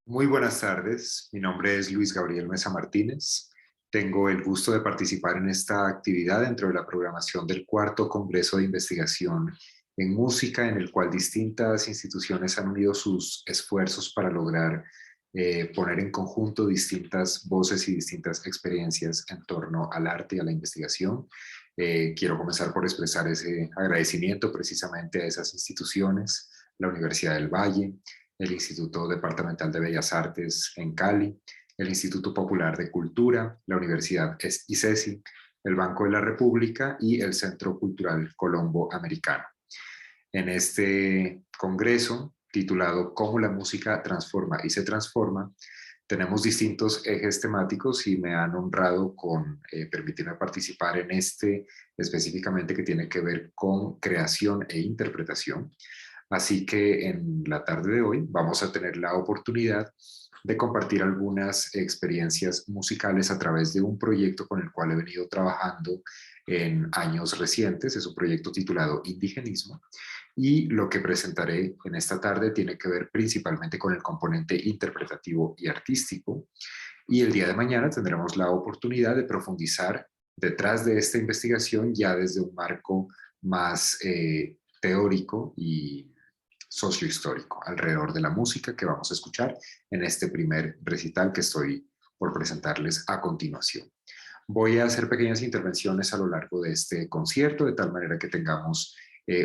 Muy buenas tardes, mi nombre es Luis Gabriel Mesa Martínez. Tengo el gusto de participar en esta actividad dentro de la programación del cuarto Congreso de Investigación en Música, en el cual distintas instituciones han unido sus esfuerzos para lograr poner en conjunto distintas voces y distintas experiencias en torno al arte y a la investigación. Quiero comenzar por expresar ese agradecimiento precisamente a esas instituciones, la Universidad del Valle, el Instituto Departamental de Bellas Artes en Cali, el Instituto Popular de Cultura, la Universidad ICESI, el Banco de la República y el Centro Cultural Colombo Americano. En este congreso, titulado Cómo la música transforma y se transforma, tenemos distintos ejes temáticos y me han honrado con permitirme participar en este específicamente que tiene que ver con creación e interpretación. Así que en la tarde de hoy vamos a tener la oportunidad de compartir algunas experiencias musicales a través de un proyecto con el cual he venido trabajando en años recientes. Es un proyecto titulado Indigenismo y lo que presentaré en esta tarde tiene que ver principalmente con el componente interpretativo y artístico. Y el día de mañana tendremos la oportunidad de profundizar detrás de esta investigación ya desde un marco más teórico y sociohistórico alrededor de la música que vamos a escuchar en este primer recital que estoy por presentarles a continuación. Voy a hacer pequeñas intervenciones a lo largo de este concierto, de tal manera que tengamos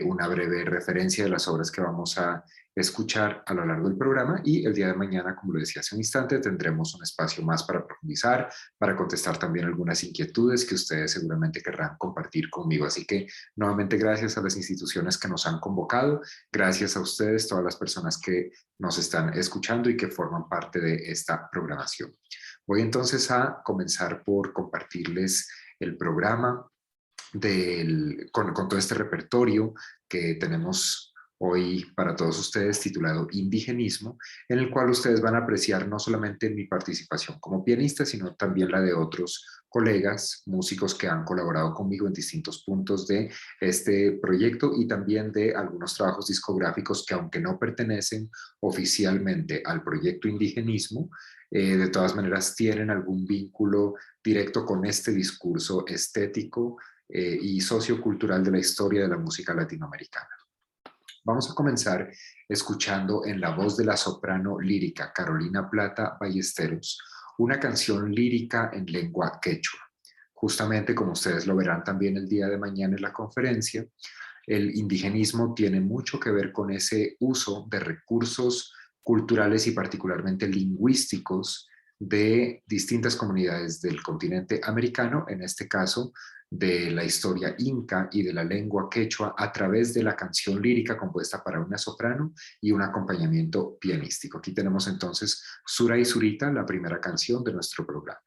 una breve referencia de las obras que vamos a escuchar a lo largo del programa y el día de mañana, como lo decía hace un instante, tendremos un espacio más para profundizar, para contestar también algunas inquietudes que ustedes seguramente querrán compartir conmigo. Así que nuevamente gracias a las instituciones que nos han convocado, gracias a ustedes, todas las personas que nos están escuchando y que forman parte de esta programación. Voy entonces a comenzar por compartirles el programa con todo este repertorio que tenemos hoy para todos ustedes titulado Indigenismo, en el cual ustedes van a apreciar no solamente mi participación como pianista, sino también la de otros colegas, músicos que han colaborado conmigo en distintos puntos de este proyecto y también de algunos trabajos discográficos que aunque no pertenecen oficialmente al proyecto Indigenismo, de todas maneras tienen algún vínculo directo con este discurso estético y sociocultural de la historia de la música latinoamericana. Vamos a comenzar escuchando en la voz de la soprano lírica Carolina Plata Ballesteros una canción lírica en lengua quechua. Justamente como ustedes lo verán también el día de mañana en la conferencia, el indigenismo tiene mucho que ver con ese uso de recursos culturales y particularmente lingüísticos de distintas comunidades del continente americano, en este caso de la historia inca y de la lengua quechua a través de la canción lírica compuesta para una soprano y un acompañamiento pianístico. Aquí tenemos entonces Sura y Surita, la primera canción de nuestro programa.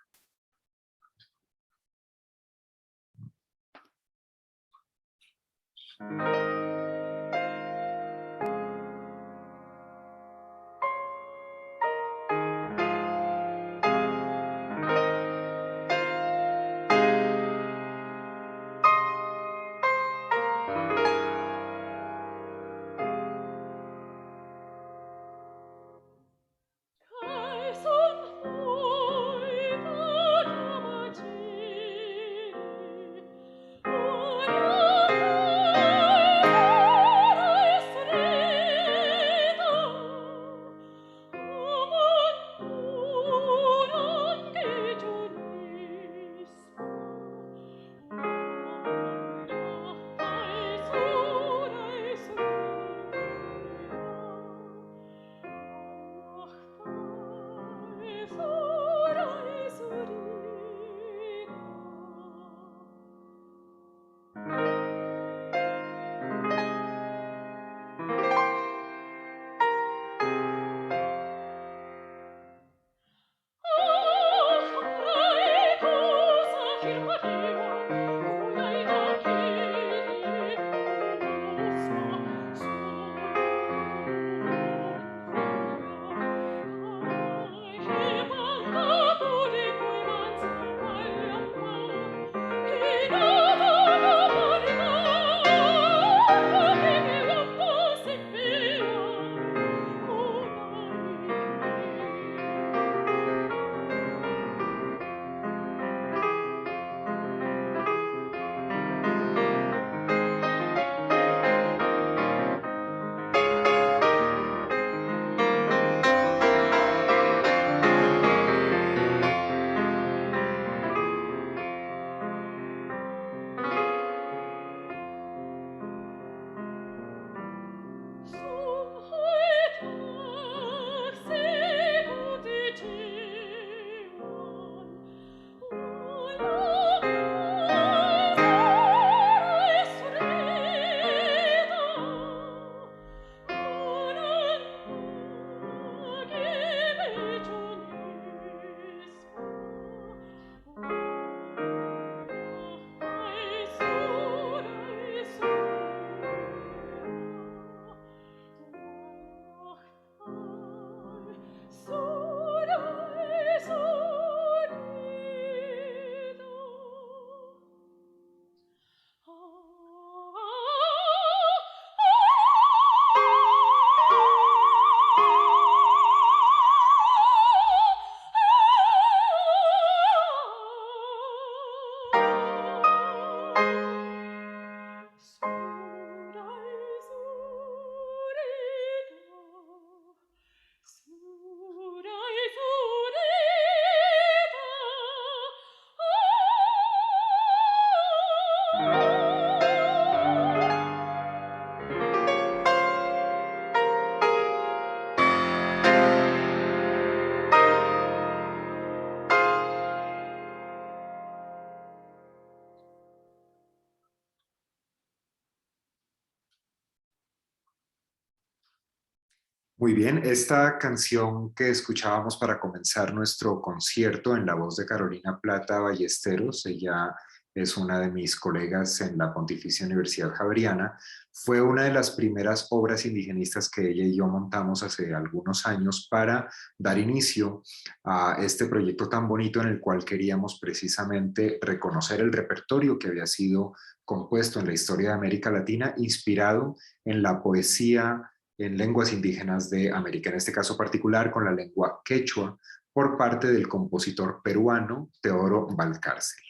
Muy bien, esta canción que escuchábamos para comenzar nuestro concierto en la voz de Carolina Plata Ballesteros, ella es una de mis colegas en la Pontificia Universidad Javeriana, fue una de las primeras obras indigenistas que ella y yo montamos hace algunos años para dar inicio a este proyecto tan bonito en el cual queríamos precisamente reconocer el repertorio que había sido compuesto en la historia de América Latina, inspirado en la poesía en lenguas indígenas de América, en este caso particular con la lengua quechua, por parte del compositor peruano Teodoro Valcárcel.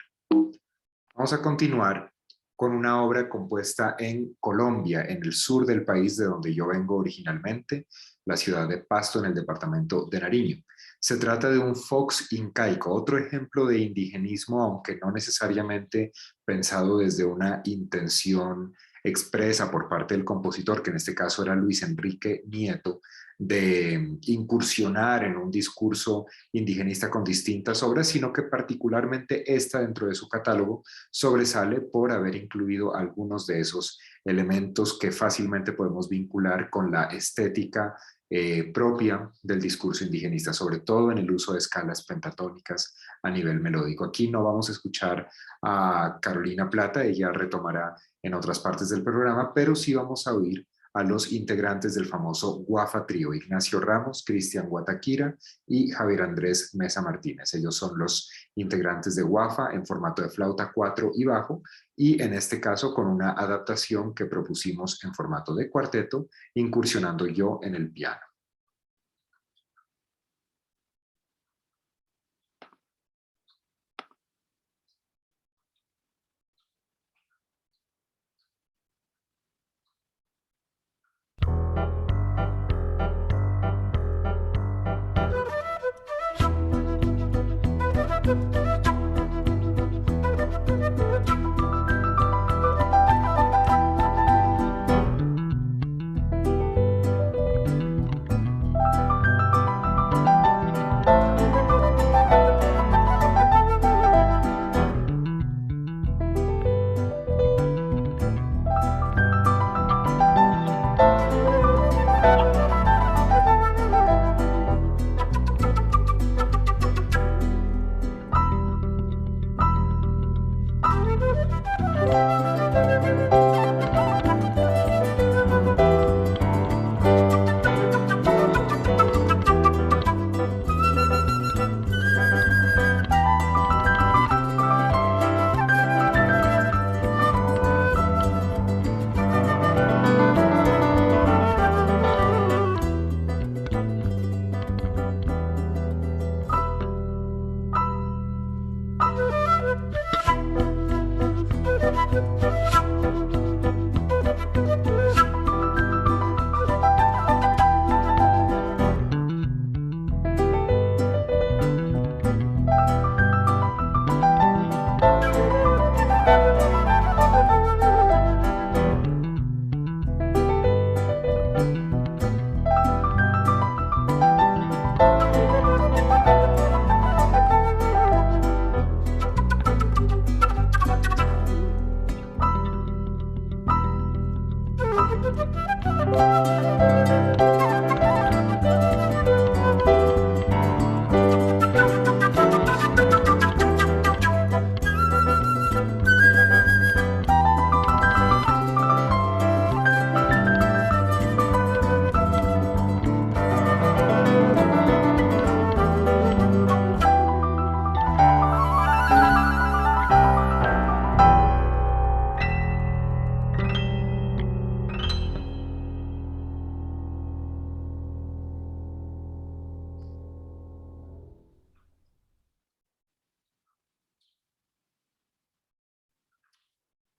Vamos a continuar con una obra compuesta en Colombia, en el sur del país de donde yo vengo originalmente, la ciudad de Pasto, en el departamento de Nariño. Se trata de un fox incaico, otro ejemplo de indigenismo, aunque no necesariamente pensado desde una intención expresa por parte del compositor, que en este caso era Luis Enrique Nieto, de incursionar en un discurso indigenista con distintas obras, sino que particularmente esta dentro de su catálogo sobresale por haber incluido algunos de esos elementos que fácilmente podemos vincular con la estética propia del discurso indigenista, sobre todo en el uso de escalas pentatónicas a nivel melódico. Aquí no vamos a escuchar a Carolina Plata, ella retomará en otras partes del programa, pero sí vamos a oír a los integrantes del famoso Guafa Trío, Ignacio Ramos, Cristian Guataquira y Javier Andrés Mesa Martínez. Ellos son los integrantes de Guafa en formato de flauta 4 y bajo, y en este caso con una adaptación que propusimos en formato de cuarteto, incursionando yo en el piano.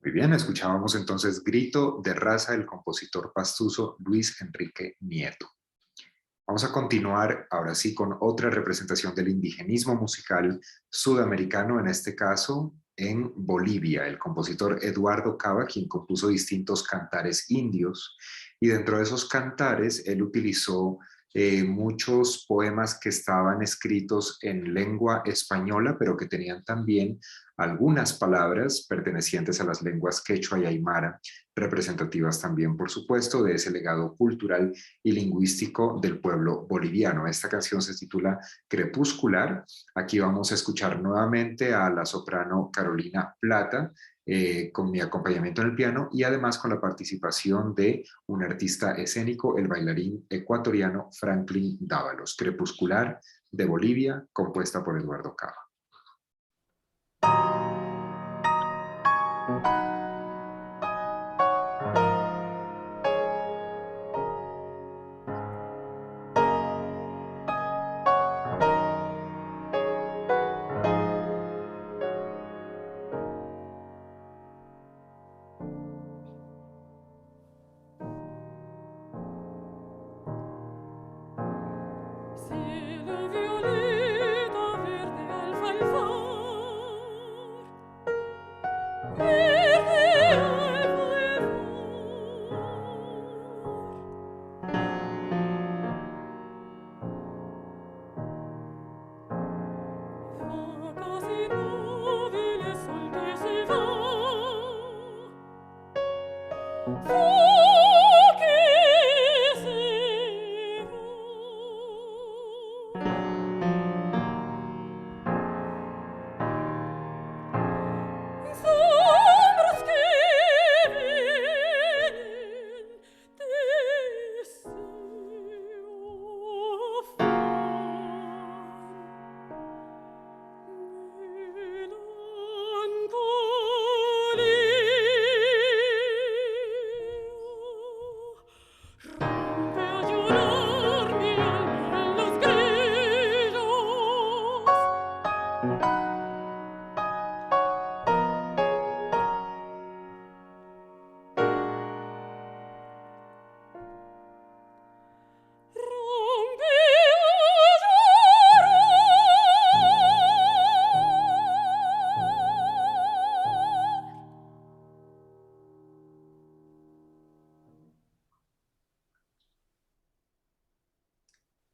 Muy bien, escuchábamos entonces Grito de Raza del compositor pastuso Luis Enrique Nieto. Vamos a continuar ahora sí con otra representación del indigenismo musical sudamericano, en este caso en Bolivia, el compositor Eduardo Cava, quien compuso distintos cantares indios, y dentro de esos cantares él utilizó muchos poemas que estaban escritos en lengua española, pero que tenían también algunas palabras pertenecientes a las lenguas quechua y aymara, representativas también, por supuesto, de ese legado cultural y lingüístico del pueblo boliviano. Esta canción se titula Crepuscular. Aquí vamos a escuchar nuevamente a la soprano Carolina Plata, con mi acompañamiento en el piano y además con la participación de un artista escénico, el bailarín ecuatoriano Franklin Dávalos. Crepuscular de Bolivia, compuesta por Eduardo Cava.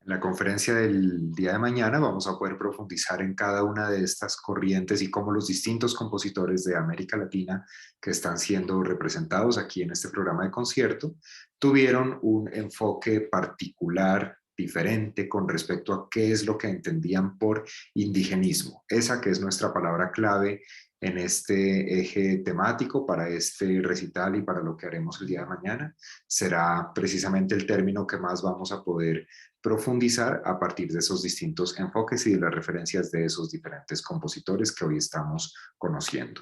En la conferencia del día de mañana vamos a poder profundizar en cada una de estas corrientes y cómo los distintos compositores de América Latina que están siendo representados aquí en este programa de concierto tuvieron un enfoque particular, diferente con respecto a qué es lo que entendían por indigenismo. Esa que es nuestra palabra clave en este eje temático para este recital y para lo que haremos el día de mañana, será precisamente el término que más vamos a poder profundizar a partir de esos distintos enfoques y de las referencias de esos diferentes compositores que hoy estamos conociendo.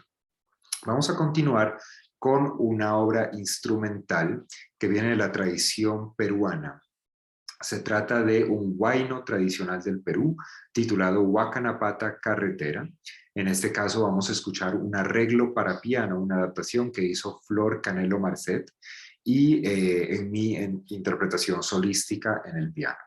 Vamos a continuar con una obra instrumental que viene de la tradición peruana. Se trata de un huayno tradicional del Perú titulado Huacanapata Carretera. En este caso vamos a escuchar un arreglo para piano, una adaptación que hizo Flor Canelo Marcet y en mi interpretación solística en el piano.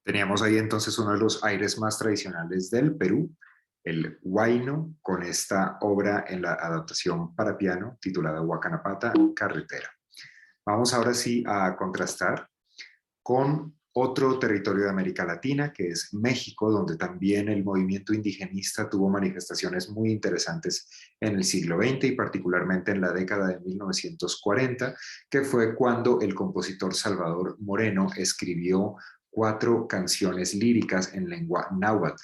Teníamos ahí entonces uno de los aires más tradicionales del Perú, el huayno, con esta obra en la adaptación para piano titulada Huacanapata Carretera. Vamos ahora sí a contrastar con otro territorio de América Latina, que es México, donde también el movimiento indigenista tuvo manifestaciones muy interesantes en el siglo XX y particularmente en la década de 1940, que fue cuando el compositor Salvador Moreno escribió 4 canciones líricas en lengua náhuatl.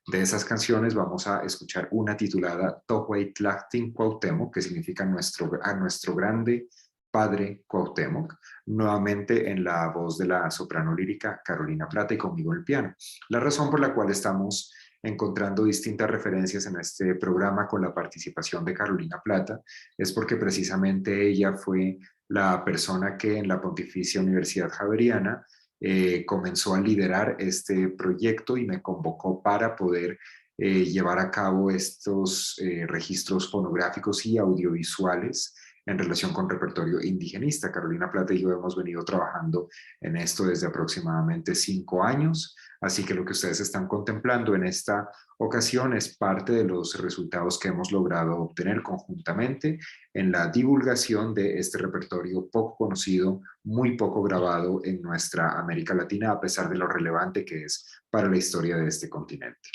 De esas canciones vamos a escuchar una titulada Tohuey Tlactin Cuauhtémoc, que significa a nuestro grande padre Cuauhtémoc, nuevamente en la voz de la soprano lírica Carolina Plata y conmigo el piano. La razón por la cual estamos encontrando distintas referencias en este programa con la participación de Carolina Plata es porque precisamente ella fue la persona que en la Pontificia Universidad Javeriana comenzó a liderar este proyecto y me convocó para poder llevar a cabo estos registros fonográficos y audiovisuales en relación con repertorio indigenista. Carolina Plata y yo hemos venido trabajando en esto desde aproximadamente 5 años, así que lo que ustedes están contemplando en esta ocasión es parte de los resultados que hemos logrado obtener conjuntamente en la divulgación de este repertorio poco conocido, muy poco grabado en nuestra América Latina, a pesar de lo relevante que es para la historia de este continente.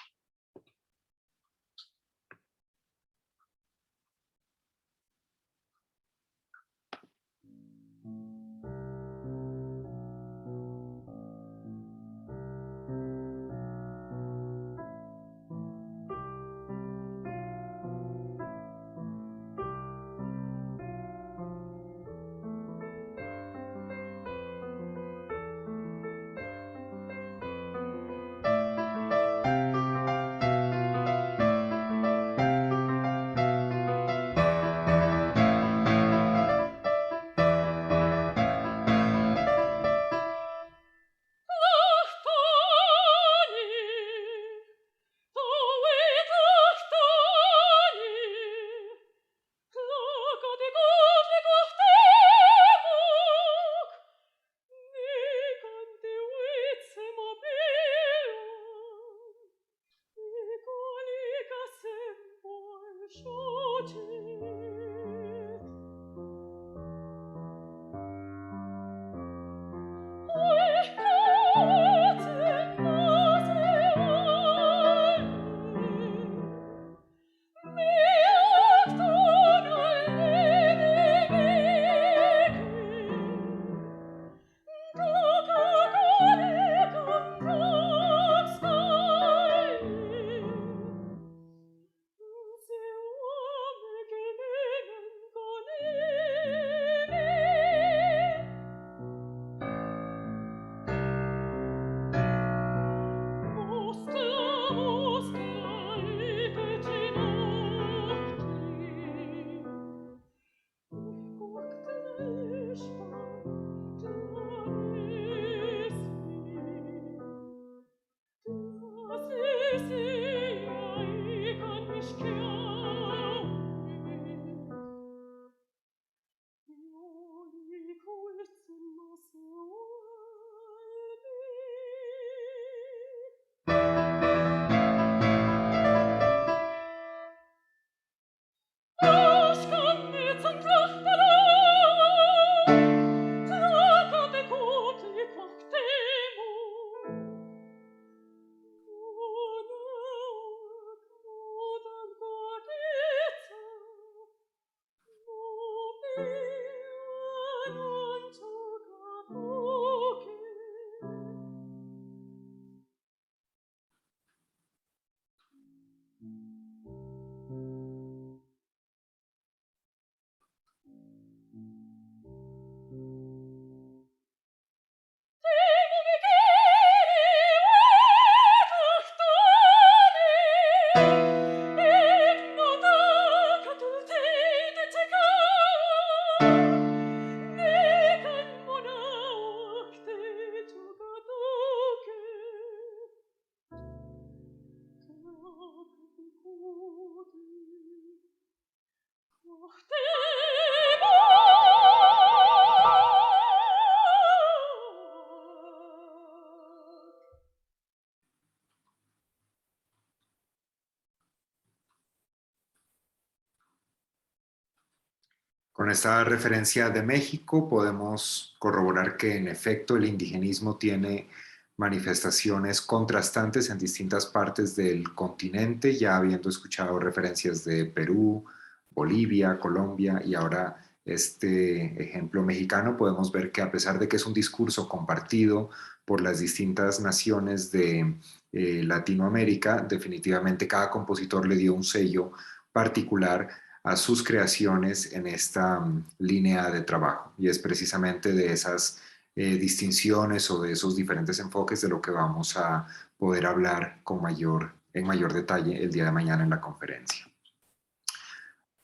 Con esta referencia de México podemos corroborar que en efecto el indigenismo tiene manifestaciones contrastantes en distintas partes del continente, ya habiendo escuchado referencias de Perú, Bolivia, Colombia y ahora este ejemplo mexicano, podemos ver que a pesar de que es un discurso compartido por las distintas naciones de Latinoamérica, definitivamente cada compositor le dio un sello particular a sus creaciones en esta línea de trabajo. Y es precisamente de esas distinciones o de esos diferentes enfoques de lo que vamos a poder hablar en mayor detalle el día de mañana en la conferencia.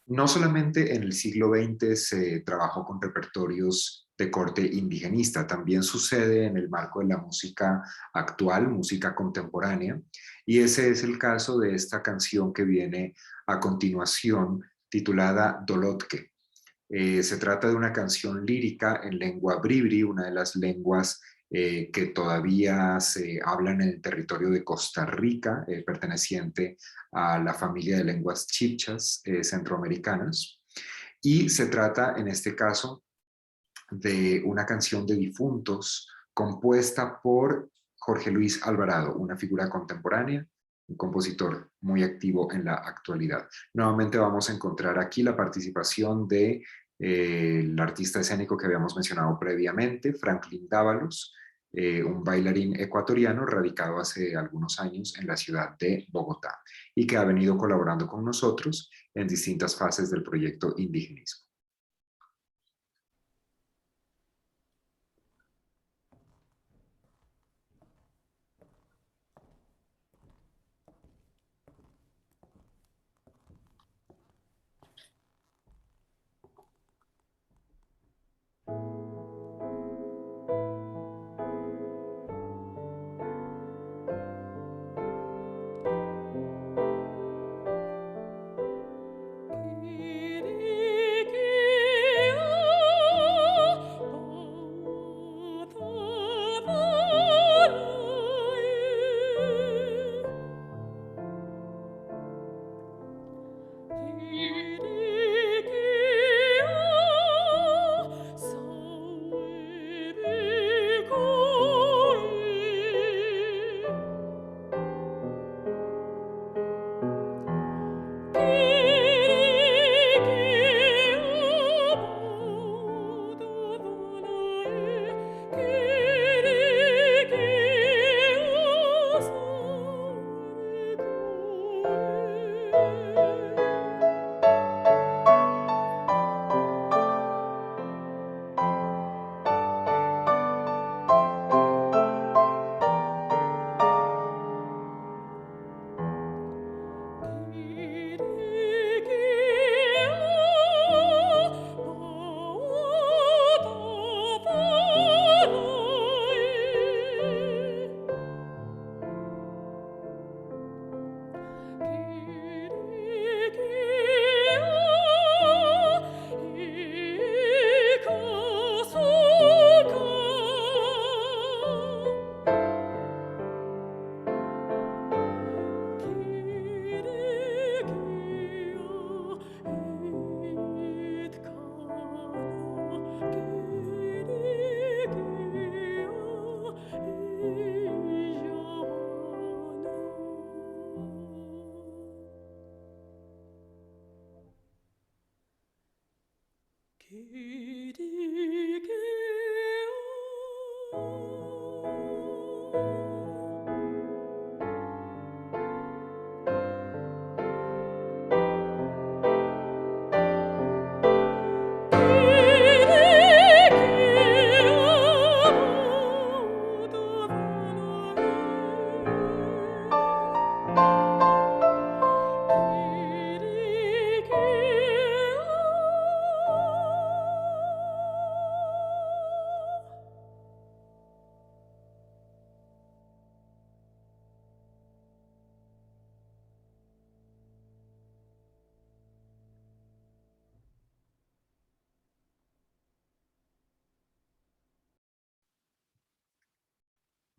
No solamente en el siglo XX se trabajó con repertorios de corte indigenista, también sucede en el marco de la música actual, música contemporánea, y ese es el caso de esta canción que viene a continuación, titulada Dolotke. Se trata de una canción lírica en lengua bribri, una de las lenguas que todavía se hablan en el territorio de Costa Rica, perteneciente a la familia de lenguas chibchas centroamericanas. Y se trata, en este caso, de una canción de difuntos compuesta por Jorge Luis Alvarado, una figura contemporánea, un compositor muy activo en la actualidad. Nuevamente vamos a encontrar aquí la participación de el artista escénico que habíamos mencionado previamente, Franklin Dávalos, un bailarín ecuatoriano radicado hace algunos años en la ciudad de Bogotá y que ha venido colaborando con nosotros en distintas fases del proyecto Indigenismo.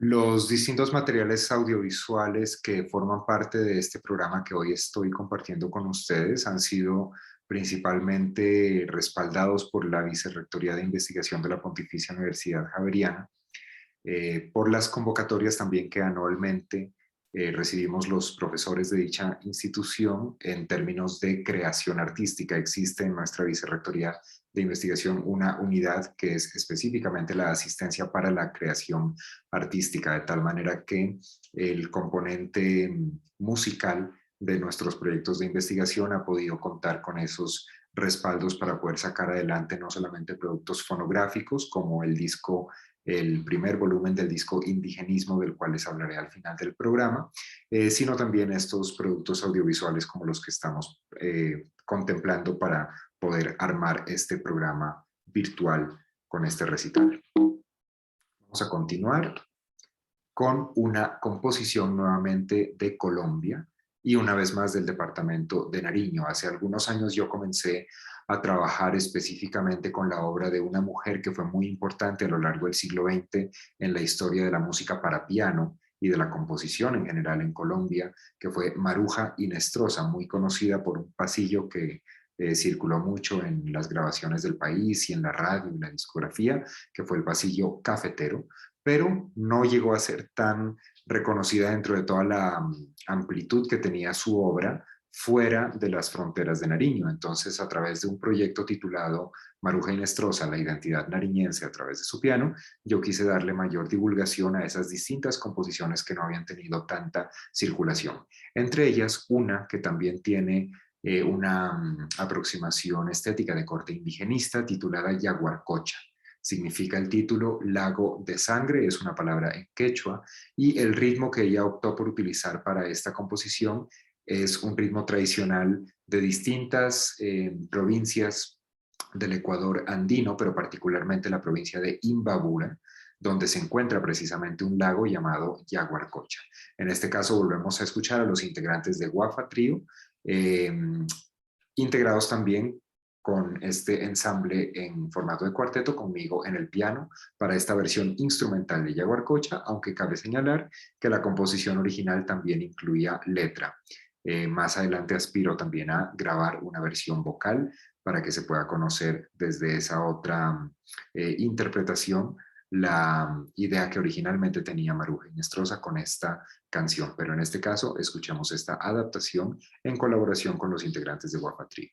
Los distintos materiales audiovisuales que forman parte de este programa que hoy estoy compartiendo con ustedes han sido principalmente respaldados por la Vicerrectoría de Investigación de la Pontificia Universidad Javeriana, por las convocatorias también que anualmente recibimos los profesores de dicha institución en términos de creación artística. Existe en nuestra Vicerrectoría de Investigación una unidad que es específicamente la asistencia para la creación artística, de tal manera que el componente musical de nuestros proyectos de investigación ha podido contar con esos respaldos para poder sacar adelante no solamente productos fonográficos como el primer volumen del disco Indigenismo, del cual les hablaré al final del programa, sino también estos productos audiovisuales como los que estamos contemplando para poder armar este programa virtual con este recital. Vamos a continuar con una composición nuevamente de Colombia y una vez más del departamento de Nariño. Hace algunos años yo comencé a trabajar específicamente con la obra de una mujer que fue muy importante a lo largo del siglo XX en la historia de la música para piano y de la composición en general en Colombia, que fue Maruja Inestrosa, muy conocida por un pasillo que circuló mucho en las grabaciones del país y en la radio y la discografía, que fue el pasillo cafetero, pero no llegó a ser tan reconocida dentro de toda la amplitud que tenía su obra fuera de las fronteras de Nariño. Entonces, a través de un proyecto titulado Maruja Inestrosa, la identidad nariñense a través de su piano, yo quise darle mayor divulgación a esas distintas composiciones que no habían tenido tanta circulación. Entre ellas, una que también tiene una aproximación estética de corte indigenista titulada Yaguarcocha. Significa el título lago de sangre, es una palabra en quechua, y el ritmo que ella optó por utilizar para esta composición es un ritmo tradicional de distintas provincias del Ecuador andino, pero particularmente la provincia de Imbabura, donde se encuentra precisamente un lago llamado Yaguarcocha. En este caso volvemos a escuchar a los integrantes de Guafa Trío, integrados también con este ensamble en formato de cuarteto, conmigo en el piano para esta versión instrumental de Yaguarcocha, aunque cabe señalar que la composición original también incluía letra. Más adelante aspiro también a grabar una versión vocal para que se pueda conocer desde esa otra interpretación la idea que originalmente tenía Maruja Inestrosa con esta canción, pero en este caso escuchamos esta adaptación en colaboración con los integrantes de Guafa Trío.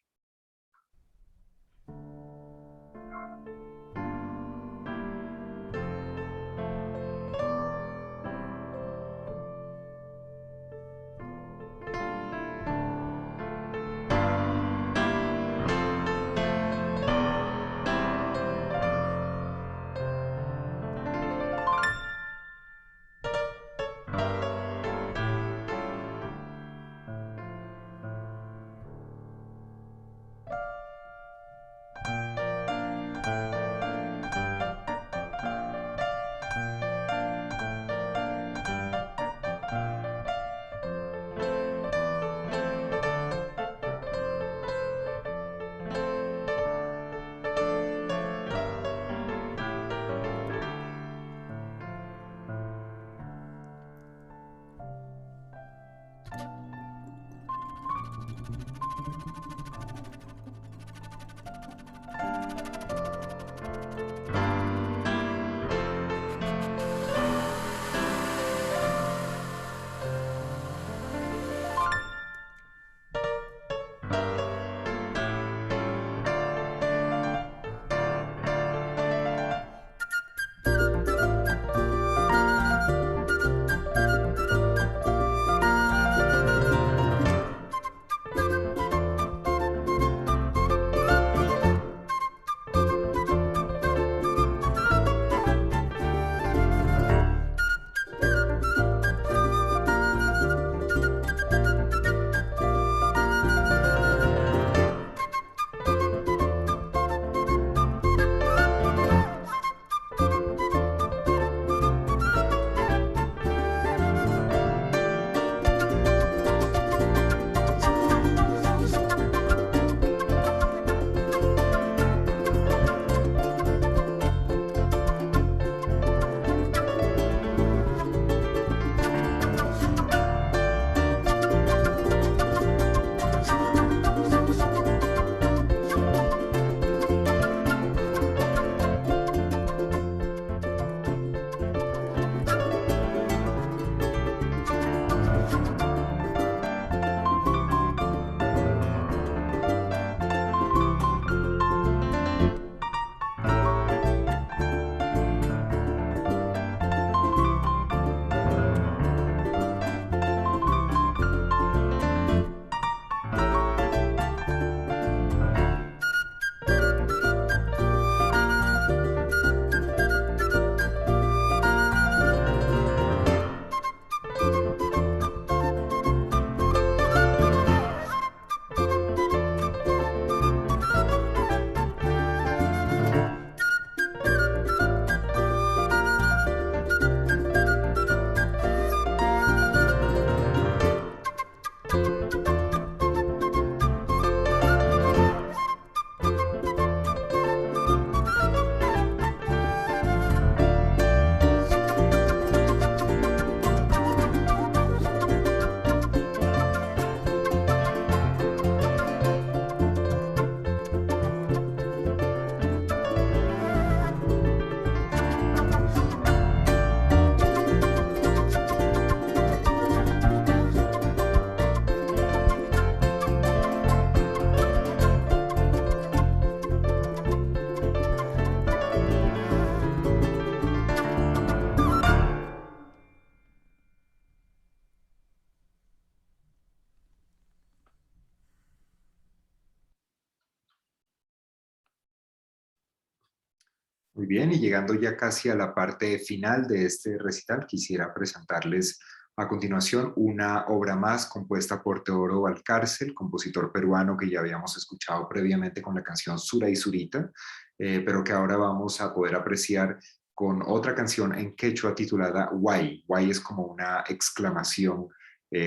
Muy bien, y llegando ya casi a la parte final de este recital, quisiera presentarles a continuación una obra más compuesta por Teodoro Valcárcel, compositor peruano que ya habíamos escuchado previamente con la canción Sura y Surita, pero que ahora vamos a poder apreciar con otra canción en quechua titulada Guay. Guay es como una exclamación,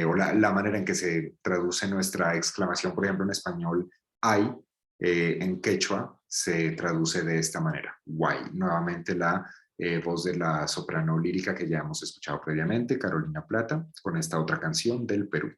o la manera en que se traduce nuestra exclamación, por ejemplo, en español, ay, en quechua se traduce de esta manera, guay. Nuevamente la voz de la soprano lírica que ya hemos escuchado previamente, Carolina Plata, con esta otra canción del Perú.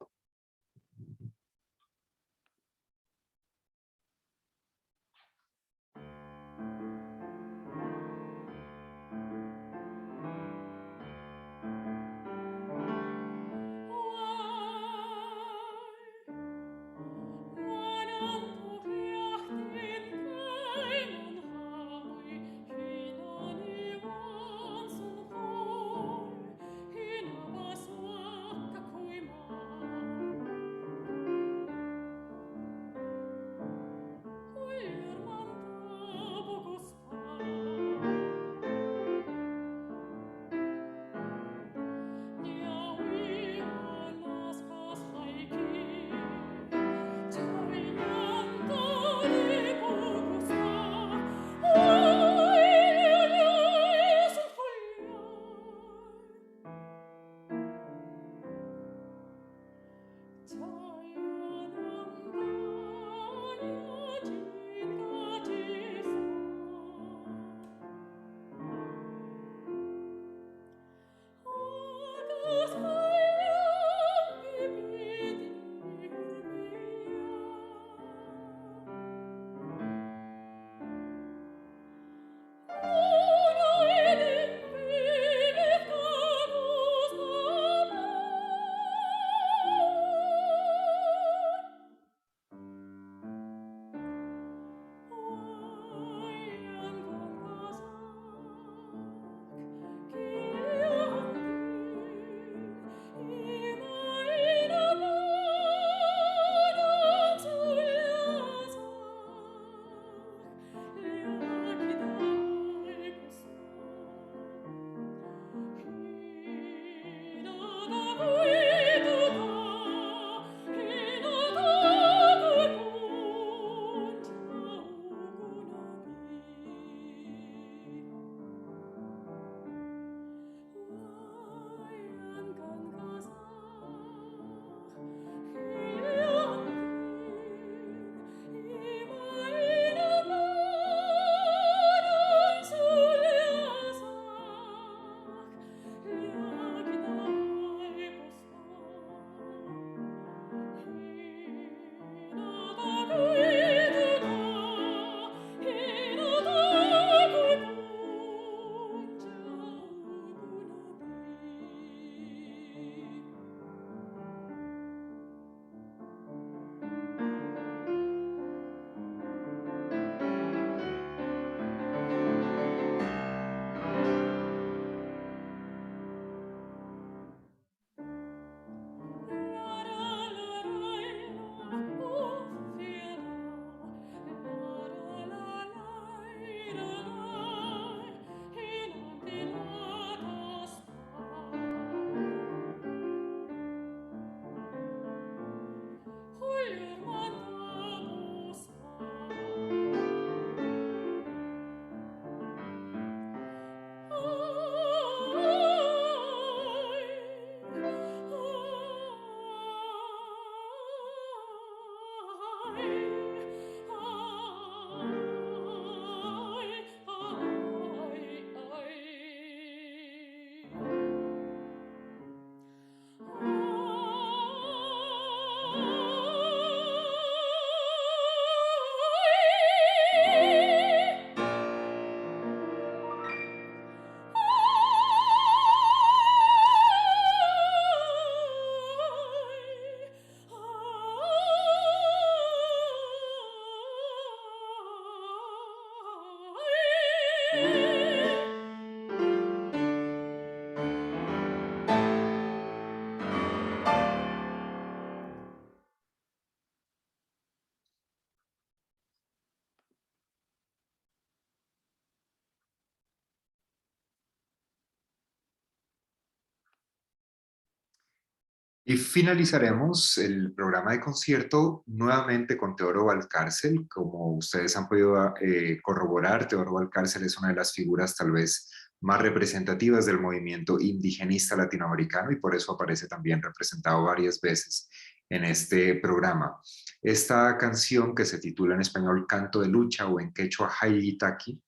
Y finalizaremos el programa de concierto nuevamente con Teodoro Valcárcel. Como ustedes han podido corroborar, Teodoro Valcárcel es una de las figuras tal vez más representativas del movimiento indigenista latinoamericano y por eso aparece también representado varias veces en este programa. Esta canción, que se titula en español Canto de Lucha o en quechua Haylitaki,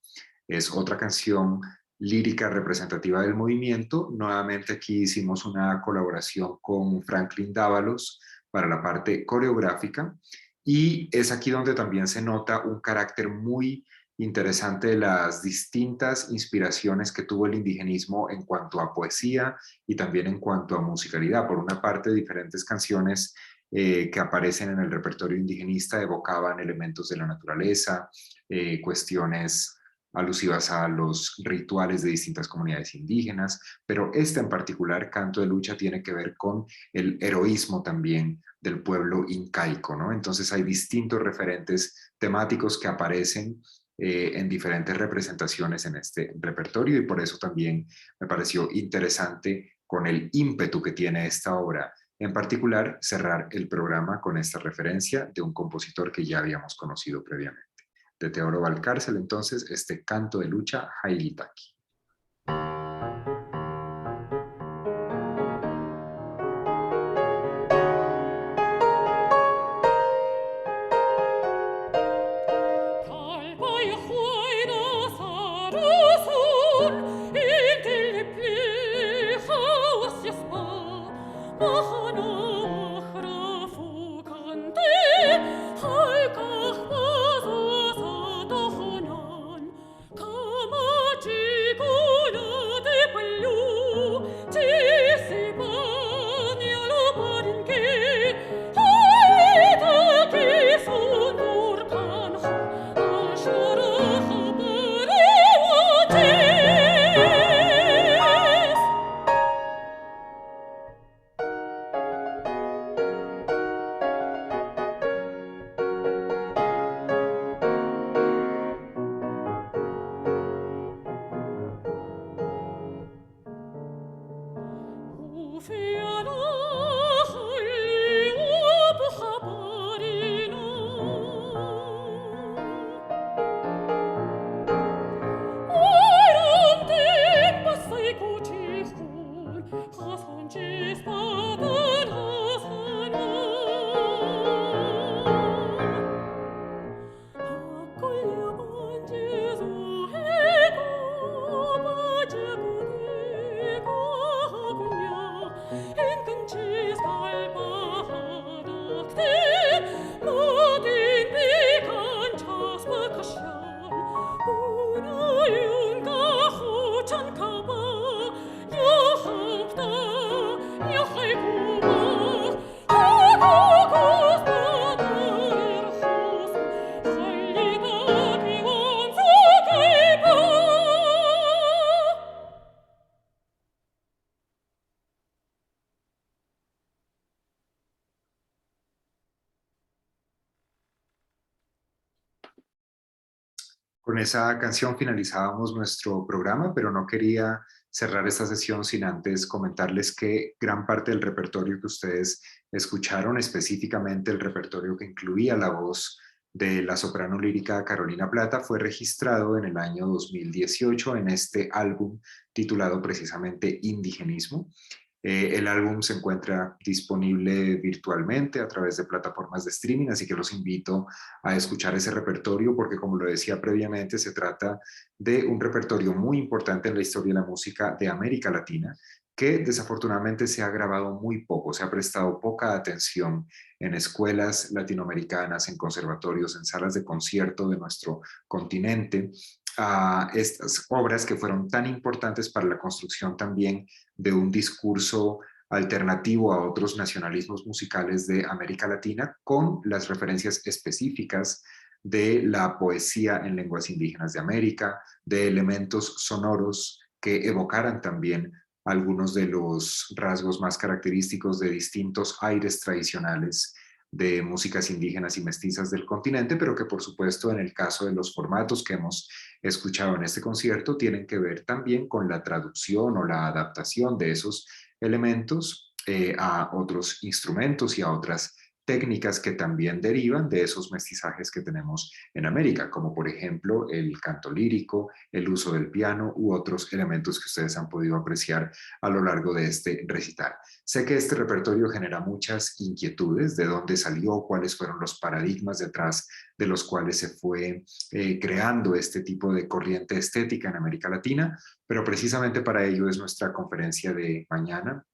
es otra canción lírica representativa del movimiento. Nuevamente aquí hicimos una colaboración con Franklin Dávalos para la parte coreográfica y es aquí donde también se nota un carácter muy interesante de las distintas inspiraciones que tuvo el indigenismo en cuanto a poesía y también en cuanto a musicalidad. Por una parte, diferentes canciones que aparecen en el repertorio indigenista evocaban elementos de la naturaleza, cuestiones alusivas a los rituales de distintas comunidades indígenas, pero este en particular, Canto de Lucha, tiene que ver con el heroísmo también del pueblo incaico, ¿no? Entonces hay distintos referentes temáticos que aparecen en diferentes representaciones en este repertorio y por eso también me pareció interesante con el ímpetu que tiene esta obra. En particular, cerrar el programa con esta referencia de un compositor que ya habíamos conocido previamente. De Teodoro Valcárcel, entonces, este Canto de Lucha, Haylitaki. Con esa canción finalizábamos nuestro programa, pero no quería cerrar esta sesión sin antes comentarles que gran parte del repertorio que ustedes escucharon, específicamente el repertorio que incluía la voz de la soprano lírica Carolina Plata, fue registrado en el año 2018 en este álbum titulado precisamente Indigenismo. El álbum se encuentra disponible virtualmente a través de plataformas de streaming, así que los invito a escuchar ese repertorio porque, como lo decía previamente, se trata de un repertorio muy importante en la historia de la música de América Latina, que desafortunadamente se ha grabado muy poco, se ha prestado poca atención en escuelas latinoamericanas, en conservatorios, en salas de concierto de nuestro continente, a estas obras que fueron tan importantes para la construcción también de un discurso alternativo a otros nacionalismos musicales de América Latina, con las referencias específicas de la poesía en lenguas indígenas de América, de elementos sonoros que evocaran también algunos de los rasgos más característicos de distintos aires tradicionales de músicas indígenas y mestizas del continente, pero que por supuesto en el caso de los formatos que hemos escuchado en este concierto tienen que ver también con la traducción o la adaptación de esos elementos a otros instrumentos y a otras técnicas que también derivan de esos mestizajes que tenemos en América, como por ejemplo el canto lírico, el uso del piano u otros elementos que ustedes han podido apreciar a lo largo de este recital. Sé que este repertorio genera muchas inquietudes de dónde salió, cuáles fueron los paradigmas detrás de los cuales se fue creando este tipo de corriente estética en América Latina, pero precisamente para ello es nuestra conferencia de mañana.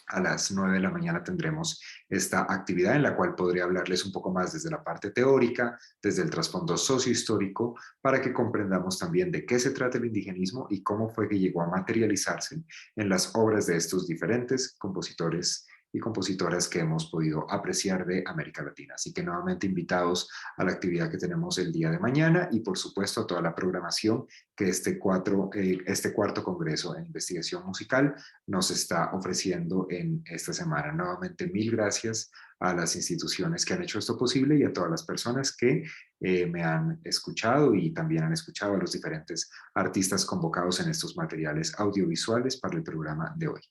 A las 9 de la mañana tendremos esta actividad en la cual podré hablarles un poco más desde la parte teórica, desde el trasfondo sociohistórico, para que comprendamos también de qué se trata el indigenismo y cómo fue que llegó a materializarse en las obras de estos diferentes compositores y compositoras que hemos podido apreciar de América Latina. Así que nuevamente invitados a la actividad que tenemos el día de mañana y por supuesto a toda la programación que este cuarto Congreso en Investigación Musical nos está ofreciendo en esta semana. Nuevamente, mil gracias a las instituciones que han hecho esto posible y a todas las personas que me han escuchado y también han escuchado a los diferentes artistas convocados en estos materiales audiovisuales para el programa de hoy.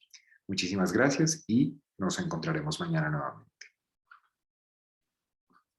Muchísimas gracias y nos encontraremos mañana nuevamente.